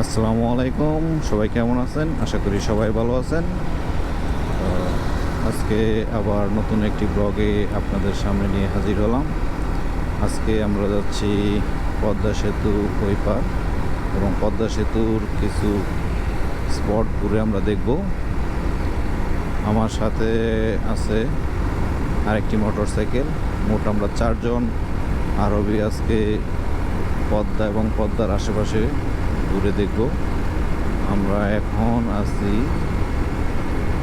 আসসালামু আলাইকুম, সবাই কেমন আছেন? আশা করি সবাই ভালো আছেন। আজকে আবার নতুন একটি ব্লগে আপনাদের সামনে নিয়ে হাজির হলাম। আজকে আমরা যাচ্ছি পদ্মা সেতু ওই পার এবং পদ্মা সেতুর কিছু স্পট ঘুরে আমরা দেখব। আমার সাথে আছে আরেকটি মোটরসাইকেল। মোট আমরা 4 জন আরবি আজকে পদ্মা এবং পদ্মার আশেপাশে ঘুরে দেখব। আমরা এখন আছি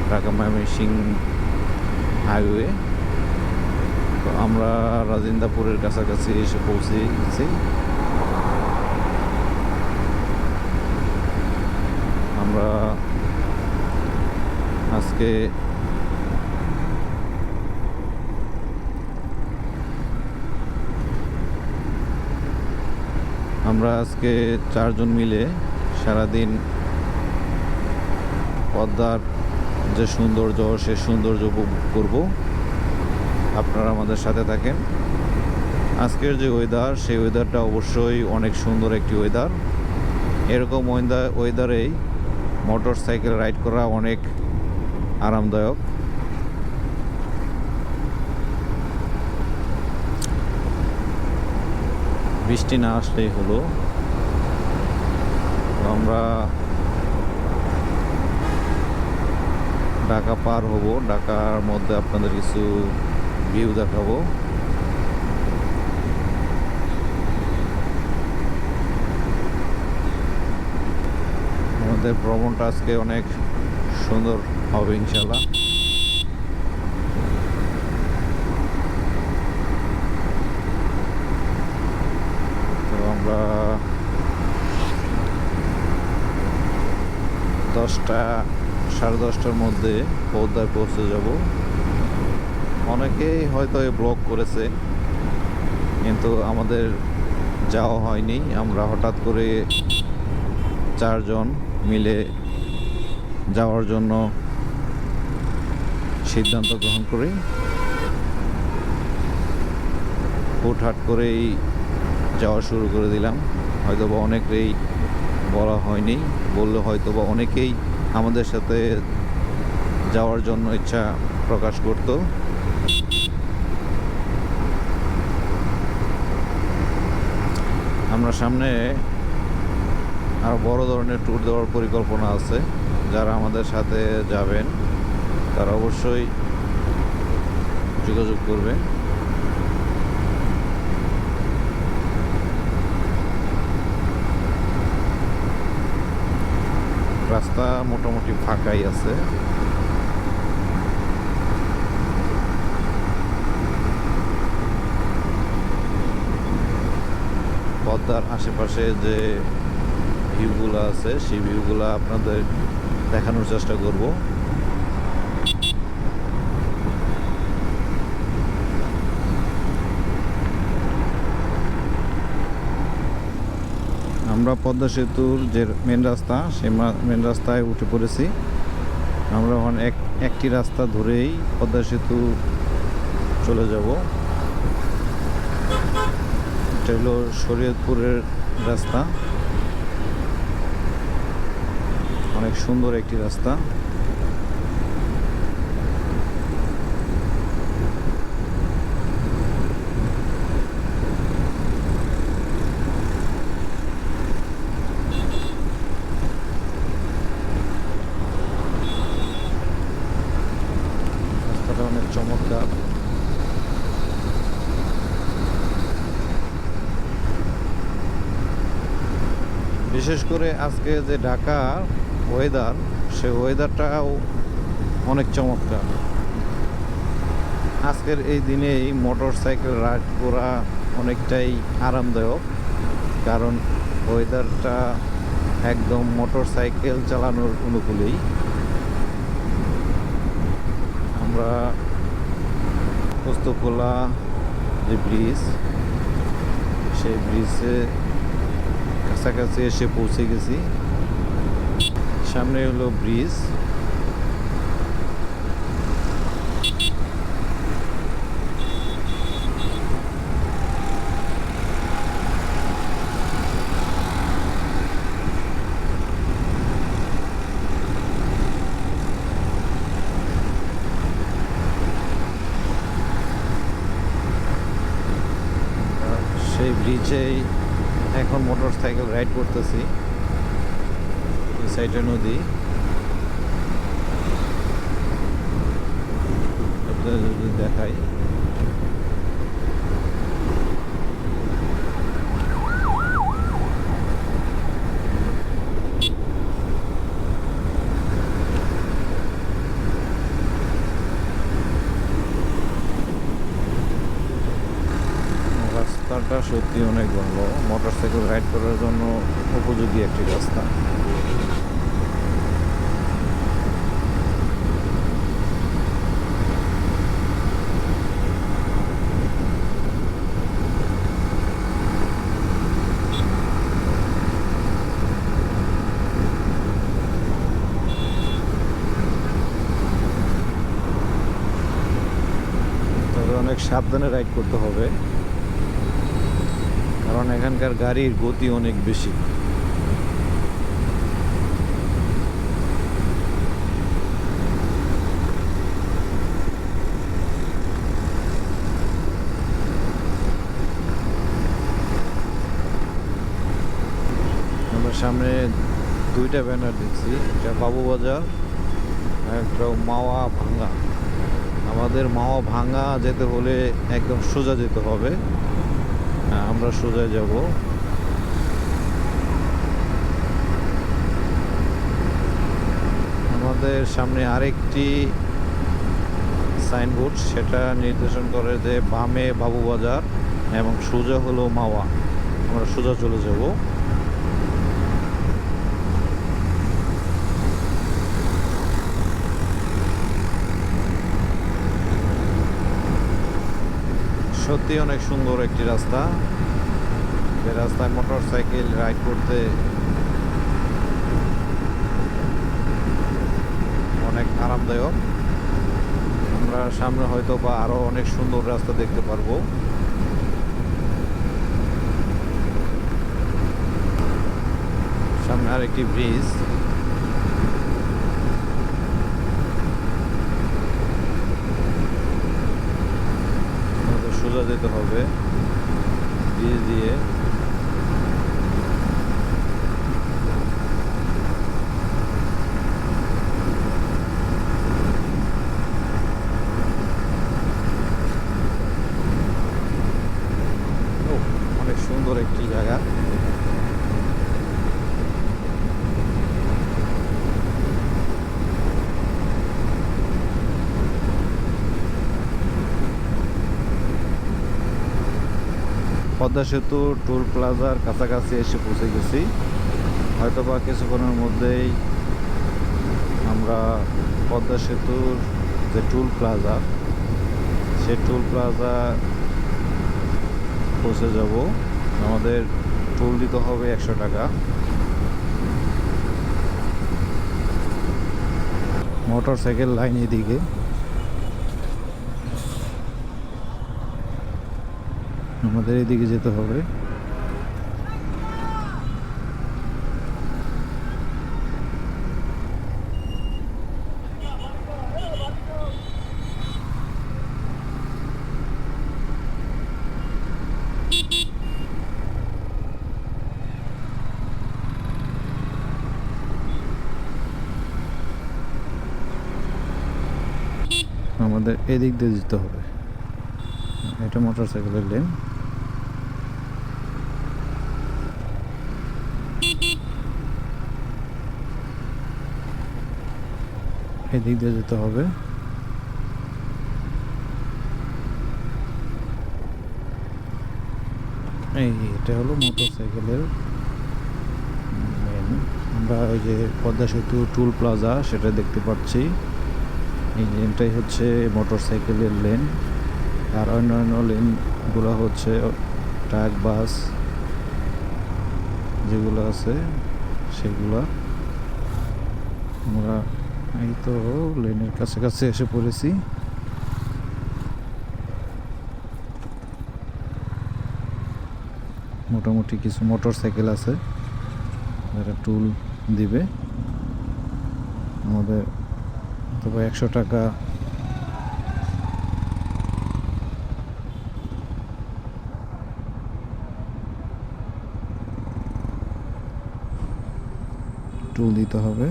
ঢাকা ময়মনসিংহ হাইওয়ে। তো আমরা রাজিন্দাপুরের কাছাকাছি এসে পৌঁছে গেছি। আমরা আজকে আমরা আজকে 4 জন মিলে সারাদিন পদ্মার যে সৌন্দর্য সে সৌন্দর্য উপভোগ করব। আপনারা আমাদের সাথে থাকেন। আজকের যে ওয়েদার সেই ওয়েদারটা অবশ্যই অনেক সুন্দর একটি ওয়েদার। এরকম ওয়েদারেই মোটর সাইকেল রাইড করা অনেক আরামদায়ক। বৃষ্টি না আসলেই হলো। আমরা ঢাকা পার হব, ঢাকার মধ্যে আপনাদের কিছু ভিউ দেখাবো। আমাদের ভ্রমণটা আজকে অনেক সুন্দর হবে ইনশাল্লাহ। তো আমরা 10:30টার মধ্যে পদ্মায় পৌঁছে যাব। অনেকেই হয়তো এই ব্লগ করেছে, কিন্তু আমাদের যাওয়া হয়নি। আমরা হঠাৎ করে 4 জন মিলে যাওয়ার জন্য সিদ্ধান্ত গ্রহণ করি। হুটহাট করেই যাওয়া শুরু করে দিলাম। হয়তোবা অনেকেই বলা হয়নি, বললে হয়তোবা অনেকেই আমাদের সাথে যাওয়ার জন্য ইচ্ছা প্রকাশ করত। আমরা সামনে আরও বড় ধরনের ট্যুর দেওয়ার পরিকল্পনা আছে। যারা আমাদের সাথে যাবেন তারা অবশ্যই যোগাযোগ করবেন। রাস্তা মোটামুটি ফাঁকাই আছে। পদ্মার আশেপাশে যে ভিউগুলো আছে সেই ভিউগুলো আপনাদের দেখানোর চেষ্টা করব। আমরা পদ্মা সেতুর যে মেন রাস্তা সেই মেন রাস্তায় উঠে পড়েছি। আমরা এখন একটি রাস্তা ধরেই পদ্মা সেতু চলে যাব। এটা হলো শরীয়তপুরের রাস্তা, অনেক সুন্দর একটি রাস্তা। রাস্তাটা অনেক চমৎকার। বিশেষ করে আজকে যে ঢাকার ওয়েদার, সেই ওয়েদারটাও অনেক চমৎকার। আজকের এই দিনেই মোটর সাইকেল রাইড করা অনেকটাই আরামদায়ক, কারণ ওয়েদারটা একদম মোটর সাইকেল চালানোর অনুকূলেই। আমরা পোস্তকোলা যে ব্রিজ, সেই ব্রিজে কাছাকাছি এসে পৌঁছে গেছি। সামনে হলো ব্রিজ। নিচেই এখন মোটর সাইকেল রাইড করতেছি। এই সাইডে নদী, যদি দেখাই রাস্তাটা সত্যি অনেক ভালো, মোটর সাইকেল রাইড করার জন্য উপযোগী একটি রাস্তা। তবে অনেক সাবধানে রাইড করতে হবে, কারণ এখানকার গাড়ির গতি অনেক বেশি। আমার সামনে দুইটা ব্যানার দেখছি, একটা বাবুবাজার আর একটা মাওয়া ভাঙ্গা। আমাদের মাওয়া ভাঙ্গা যেতে হলে একদম সোজা যেতে হবে, আমরা সোজা যাব। আমাদের সামনে আরেকটি সাইনবোর্ড, সেটা নির্দেশন করে যে বামে বাবুবাজার এবং সোজা হলো মাওয়া। আমরা সোজা চলে যাব। সত্যি অনেক সুন্দর একটি রাস্তা, যে রাস্তায় মোটর সাইকেল রাইড করতে অনেক আরামদায়ক। আমরা সামনে হয়তো বা আরো অনেক সুন্দর রাস্তা দেখতে পারবো। সামনে আরেকটি ব্রিজ, সোজা যেতে হবে ব্রিজ দিয়ে। অনেক সুন্দর একটি জায়গা। পদ্মা সেতু টোল প্লাজার কাছাকাছি এসে পৌঁছে গেছি। হয়তো বা কিছুক্ষণের মধ্যেই আমরা পদ্মা সেতুর যে টোল প্লাজা, সে টোল প্লাজা পৌঁছে যাব। আমাদের টোল দিতে হবে 100 টাকা। মোটর সাইকেল লাইন এদিকে, আমাদের এদিকে যেতে হবে। আমাদের এদিক দিয়ে যেতে হবে। এটা মোটর সাইকেলের লেন। এদিক দিয়ে যেতে হবে। এটা হলো মোটর সাইকেলের লেন। আমরা ওই যে পদ্মা সেতু টোল প্লাজা সেটা দেখতে পাচ্ছি। এই লেনটাই হচ্ছে মোটর সাইকেলের লেন, আর অন্যান্য লেনগুলো হচ্ছে ট্রাক বাস যেগুলো আছে সেগুলো। আমরা এই তো লেনের কাছাকাছি এসে পড়েছি। মোটামুটি কিছু মোটর সাইকেল আছে যারা টুল দিবে। আমাদের তবে 100 টাকা টুল দিতে হবে।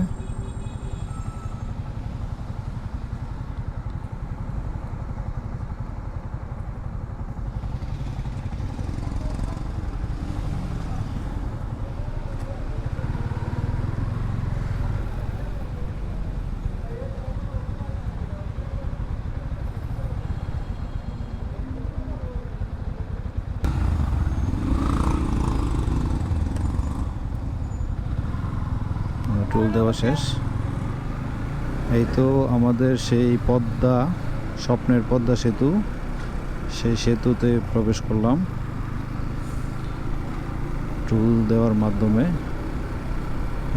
টুল দেওয়া শেষ। এই তো আমাদের সেই পদ্মা, স্বপ্নের পদ্মা সেতু, সেই সেতুতে প্রবেশ করলাম টুল দেওয়ার মাধ্যমে।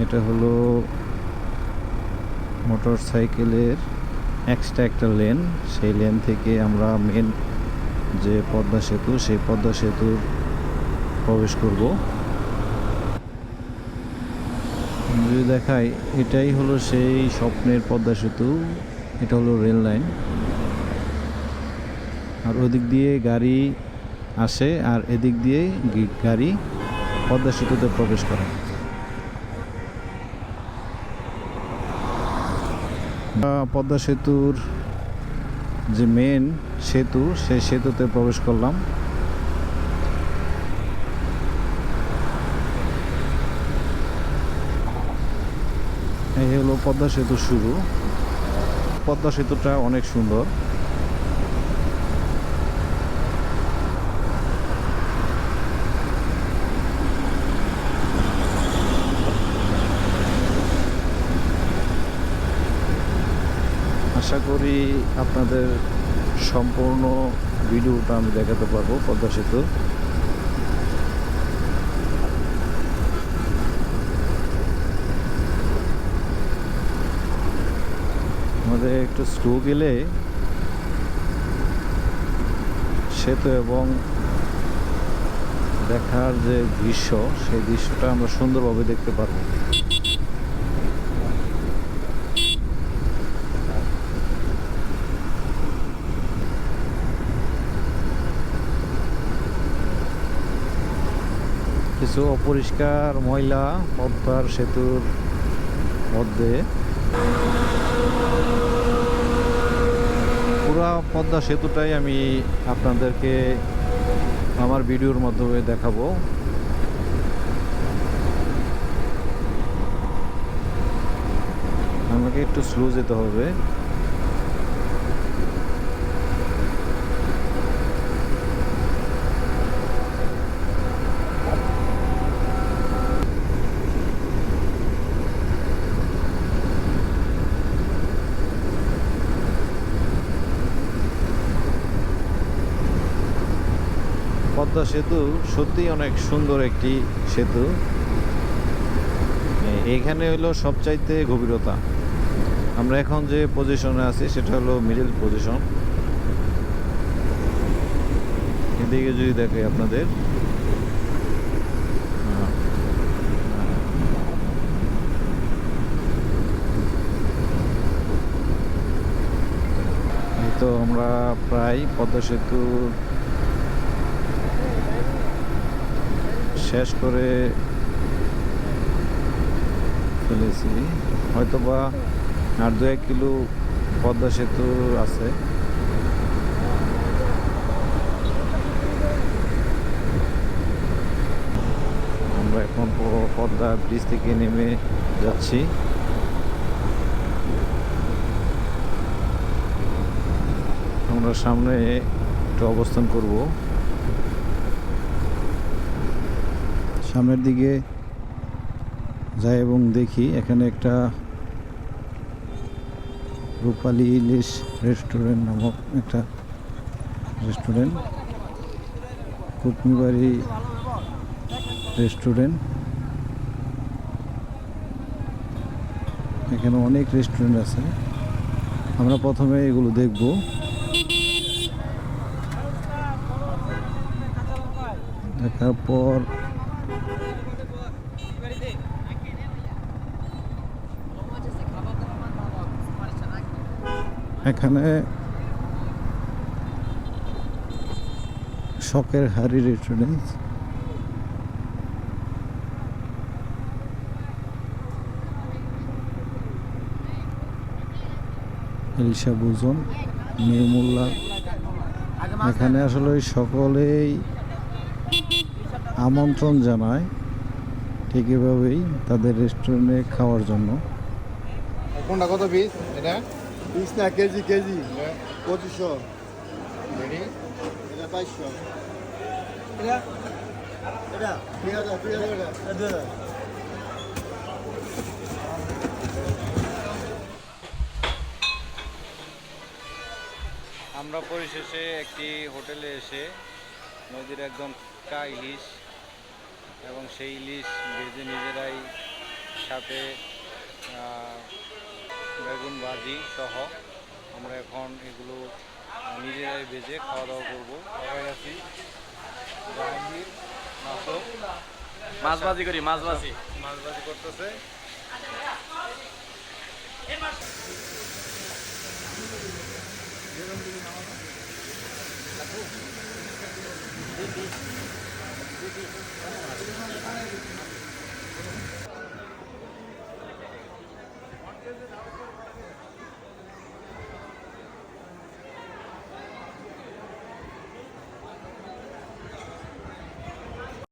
এটা হলো মোটর সাইকেলের এক্সট্রা একটা লেন, সেই লেন থেকে আমরা মেন যে পদ্মা সেতু, সেই পদ্মা সেতুর প্রবেশ করব। যদি দেখাই, এটাই হলো সেই স্বপ্নের পদ্মা সেতু। এটা হলো রেল লাইন, আর ওদিক দিয়ে গাড়ি আসে আর এদিক দিয়ে গাড়ি পদ্মা সেতুতে প্রবেশ করে। পদ্মা সেতুর যে মেন সেতু, সেই সেতুতে প্রবেশ করলাম। এই হলো পদ্মা সেতু শুরু। পদ্মা সেতুটা অনেক সুন্দর। আশা করি আপনাদের সম্পূর্ণ ভিডিওটা আমি দেখাতে পারবো পদ্মা সেতু। আমাদের একটু স্লো গেলে সেতু এবং দেখার যে দৃশ্য, সেই দৃশ্যটা আমরা সুন্দরভাবে দেখতে পারবো। কিছু অপরিষ্কার ময়লা পদ্মার সেতুর মধ্যে। পুরো পদ্মা সেতুটাই আমি আপনাদেরকে আমার ভিডিওর মাধ্যমে দেখাবো। আমাকে একটু স্লো যেতে হবে। পদ্মা সেতু সত্যিই অনেক সুন্দর একটি সেতু। এখানে হলো সবচাইতে গভীরতা। আমরা এখন যে পজিশনে আছি সেটা হলো মিডল পজিশন। এদিকে যদি দেখে আপনাদের, এই তো আমরা প্রায় পদ্মা সেতু শেষ করে ফেলেছি। হয়তোবা আর 2-1 কিলো পদ্মা সেতু আছে। আমরা এখন পদ্মা ব্রিজ থেকে নেমে যাচ্ছি। আমরা সামনে একটু অবস্থান করব। সামনের দিকে যাই এবং দেখি এখানে একটা রূপালী ইলিশ রেস্টুরেন্ট নামক একটা রেস্টুরেন্ট, কুটনিবাড়ি রেস্টুরেন্ট। এখানে অনেক রেস্টুরেন্ট আছে। আমরা প্রথমে এগুলো দেখব। দেখার পর এখানে শখের হাড়ি রেস্টুরেন্ট। এলিশা বুজন, নির্মূল্লা। এখানে আসলে সকলেই আমন্ত্রণ জানায় ঠিক এভাবেই তাদের রেস্টুরেন্টে খাওয়ার জন্য। কোনটা কত পিস এটা? পিস না, কেজি কেজি 2500। এটা 500। এটা এটা 2000 এটা 2000। আমরা পরিশেষে একটি হোটেলে এসে নদীর একদম টাটকা ইলিশ এবং সেই ইলিশ ভেজে নিজেরাই সাথে বেগুন ভাজি সহ আমরা এখন এগুলো নিজেরাই ভেজে খাওয়া দাওয়া করবো। সবাই আছি, জাহাঙ্গীর মাসুদ মাছ ভাজি করি, মাছ ভাজি। মাছ ভাজি করতেছে।